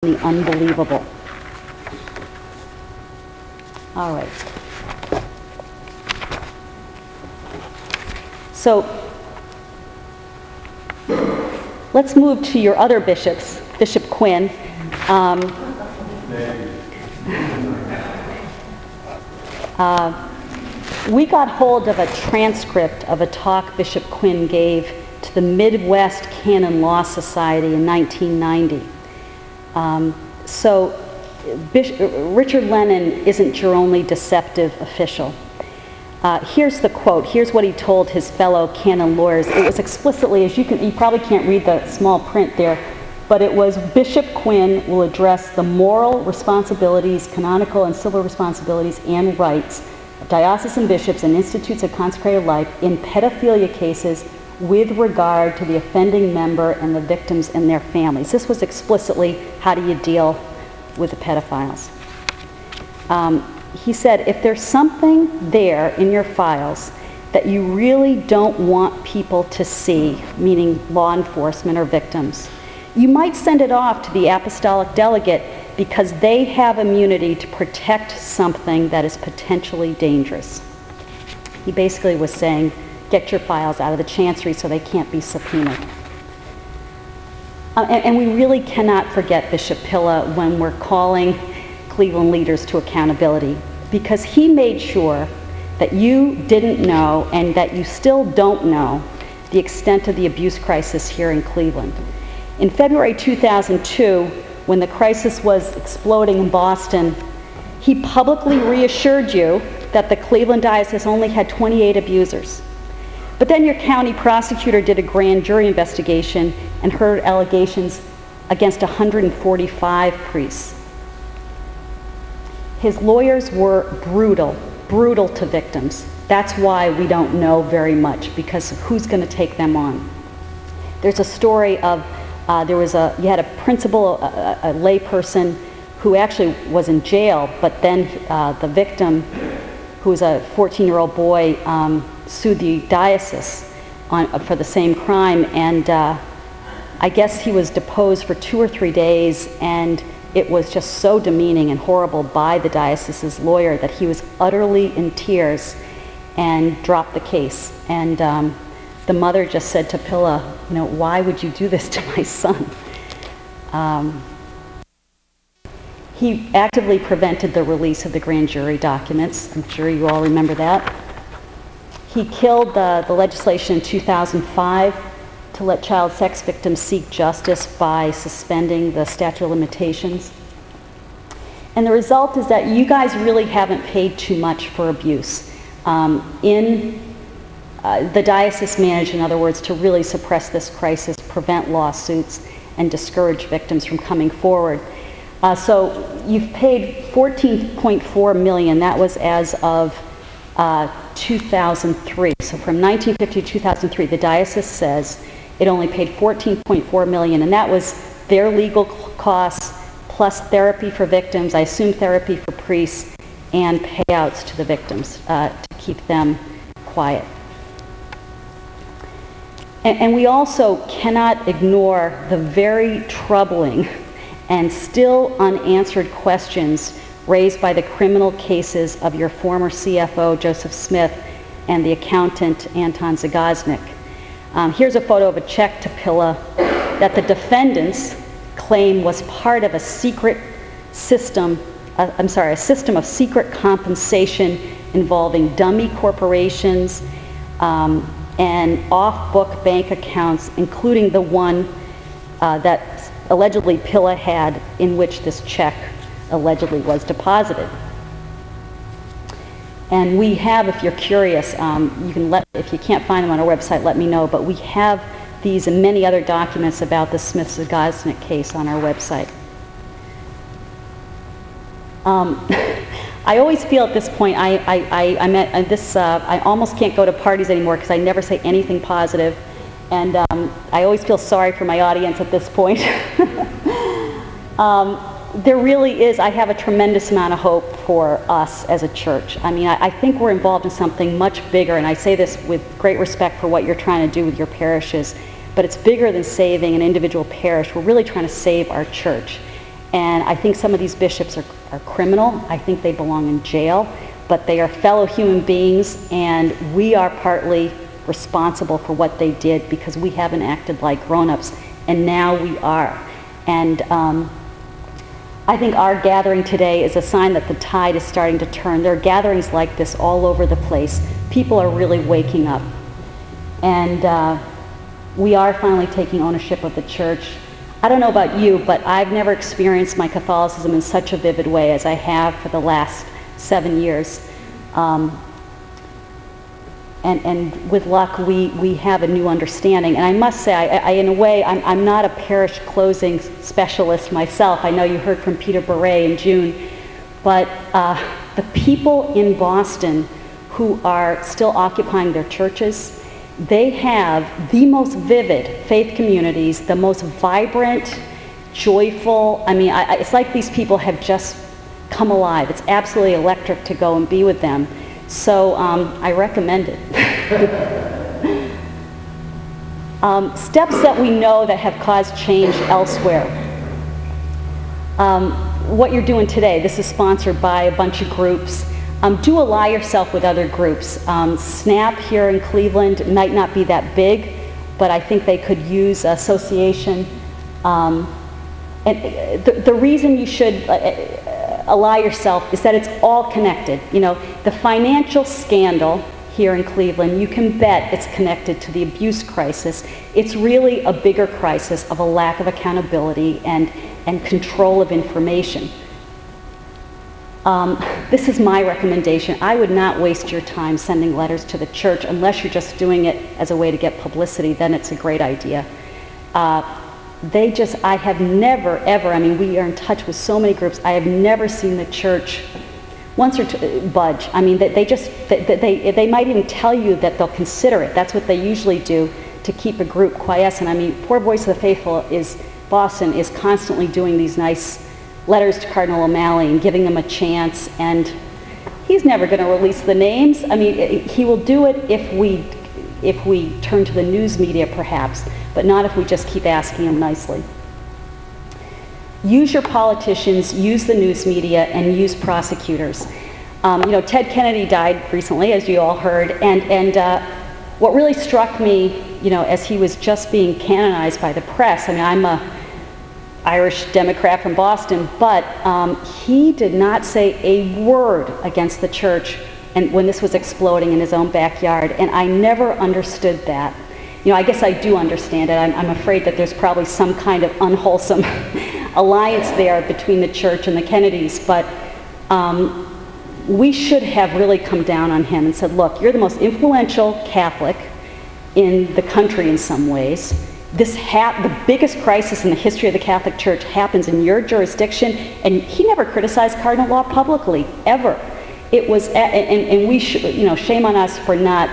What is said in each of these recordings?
the unbelievable. All right. So let's move to your other bishops, Bishop Quinn. We got hold of a transcript of a talk Bishop Quinn gave to the Midwest Canon Law Society in 1990. So Richard Lennon isn't your only deceptive official. Here's the quote. Here's what he told his fellow canon lawyers. It was explicitly, as you probably can't read the small print there, but it was, Bishop Quinn will address the moral responsibilities, canonical and civil responsibilities and rights of diocesan bishops and institutes of consecrated life in pedophilia cases with regard to the offending member and the victims and their families. This was explicitly, how do you deal with the pedophiles? He said, if there's something there in your files that you really don't want people to see, meaning law enforcement or victims, you might send it off to the apostolic delegate because they have immunity to protect something that is potentially dangerous. He basically was saying, get your files out of the chancery so they can't be subpoenaed. And we really cannot forget Bishop Pilla when we're calling Cleveland leaders to accountability, because he made sure that you didn't know and that you still don't know the extent of the abuse crisis here in Cleveland. In February 2002, when the crisis was exploding in Boston, he publicly reassured you that the Cleveland diocese only had 28 abusers. But then your county prosecutor did a grand jury investigation and heard allegations against 145 priests. His lawyers were brutal to victims. That's why we don't know very much, because who's going to take them on? There's a story of, you had a principal, a lay person who actually was in jail, but then the victim, who was a 14-year-old boy, sued the diocese for the same crime, and I guess he was deposed for 2 or 3 days, and it was just so demeaning and horrible by the diocese's lawyer that he was utterly in tears and dropped the case. And the mother just said to Pilla, why would you do this to my son? He actively prevented the release of the grand jury documents. I'm sure you all remember that. He killed the legislation in 2005 to let child sex victims seek justice by suspending the statute of limitations. And the result is that you guys really haven't paid too much for abuse. The diocese managed, in other words, to really suppress this crisis, prevent lawsuits, and discourage victims from coming forward. So you've paid $14.4 million. That was as of 2003. So from 1950 to 2003, the diocese says it only paid $14.4 million, and that was their legal costs plus therapy for victims, I assume therapy for priests, and payouts to the victims to keep them quiet. And we also cannot ignore the very troubling and still unanswered questions raised by the criminal cases of your former CFO, Joseph Smith, and the accountant, Anton Zagoznik. Here's a photo of a check to Pilla that the defendants claim was part of a system of secret compensation involving dummy corporations and off-book bank accounts, including the one that allegedly Pilla had, in which this check allegedly was deposited. And we have, if you're curious, if you can't find them on our website, let me know, but we have these and many other documents about the Smith-Zagoznik case on our website. I always feel at this point, I almost can't go to parties anymore because I never say anything positive, and I always feel sorry for my audience at this point. There really is, I have a tremendous amount of hope for us as a church. I mean, I think we're involved in something much bigger, and I say this with great respect for what you're trying to do with your parishes, but it's bigger than saving an individual parish. We're really trying to save our church. And I think some of these bishops are criminal. I think they belong in jail, but they are fellow human beings, and we are partly responsible for what they did because we haven't acted like grown-ups, and now we are. And I think our gathering today is a sign that the tide is starting to turn. There are gatherings like this all over the place. People are really waking up. And we are finally taking ownership of the church. I don't know about you, but I've never experienced my Catholicism in such a vivid way as I have for the last 7 years. And with luck, we have a new understanding. And I must say, I in a way, I'm not a parish closing specialist myself. I know you heard from Peter Beret in June. But the people in Boston who are still occupying their churches, they have the most vivid faith communities, the most vibrant, joyful. I mean, it's like these people have just come alive. It's absolutely electric to go and be with them. So I recommend it. Steps that we know that have caused change elsewhere. What you're doing today, this is sponsored by a bunch of groups. Do ally yourself with other groups. SNAP here in Cleveland might not be that big, but I think they could use association. And the reason you should ally yourself is that it's all connected. You know, the financial scandal here in Cleveland, you can bet it's connected to the abuse crisis. It's really a bigger crisis of a lack of accountability and control of information. This is my recommendation. I would not waste your time sending letters to the church unless you're just doing it as a way to get publicity. Then it's a great idea. I have never, ever, I mean, we are in touch with so many groups. I have never seen the church once or budge. I mean, they might even tell you that they'll consider it. That's what they usually do to keep a group quiescent. I mean, Poor Voice of the Faithful Boston is constantly doing these nice letters to Cardinal O'Malley and giving them a chance, and he's never going to release the names. I mean, he will do it if we turn to the news media, perhaps, but not if we just keep asking him nicely. Use your politicians, use the news media, and use prosecutors. You know, Ted Kennedy died recently, as you all heard, and what really struck me, you know, as he was just being canonized by the press, I mean, I'm a Irish Democrat from Boston, but he did not say a word against the church and when this was exploding in his own backyard, and I never understood that. You know, I guess I do understand it. I'm afraid that there's probably some kind of unwholesome alliance there between the church and the Kennedys, but we should have really come down on him and said, look, you're the most influential Catholic in the country in some ways. The biggest crisis in the history of the Catholic Church happens in your jurisdiction, and he never criticized cardinal law publicly, ever. It was, and we should, you know, shame on us for not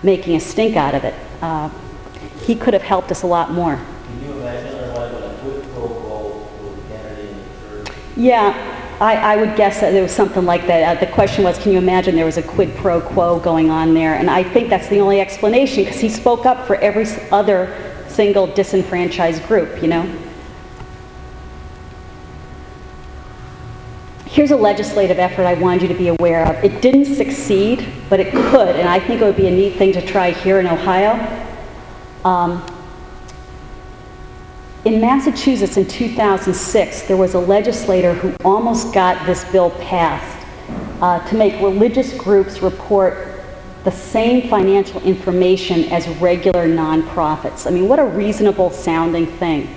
making a stink out of it. He could have helped us a lot more. Can you imagine a quid pro quo with Kennedy in the church? Yeah, I would guess that there was something like that. The question was, can you imagine there was a quid pro quo going on there? And I think that's the only explanation, because he spoke up for every other single disenfranchised group, you know. Here's a legislative effort I wanted you to be aware of. It didn't succeed, but it could, and I think it would be a neat thing to try here in Ohio. In Massachusetts in 2006, there was a legislator who almost got this bill passed to make religious groups report the same financial information as regular nonprofits. I mean, what a reasonable sounding thing.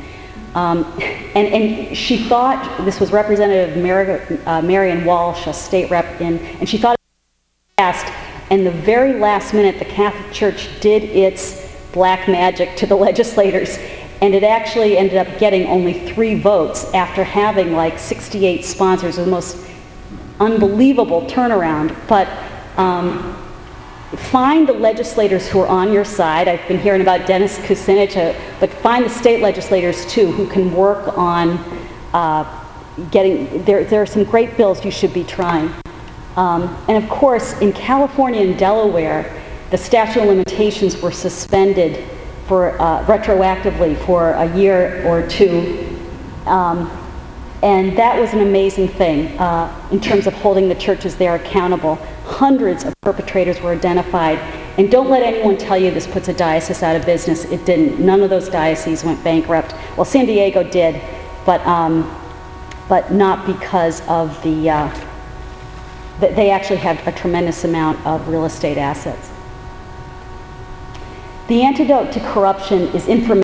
And she thought, this was Representative Marion Walsh, a state rep, and she thought it passed, and the very last minute the Catholic Church did its black magic to the legislators, and it actually ended up getting only 3 votes after having like 68 sponsors. It was the most unbelievable turnaround. But find the legislators who are on your side. I've been hearing about Dennis Kucinich, but find the state legislators too who can work on getting, there are some great bills you should be trying. And of course, in California and Delaware, the statute of limitations were suspended for retroactively for a year or 2. And that was an amazing thing in terms of holding the churches there accountable. Hundreds of perpetrators were identified. And don't let anyone tell you this puts a diocese out of business. It didn't. None of those dioceses went bankrupt. Well, San Diego did, but not because of they actually had a tremendous amount of real estate assets. The antidote to corruption is information.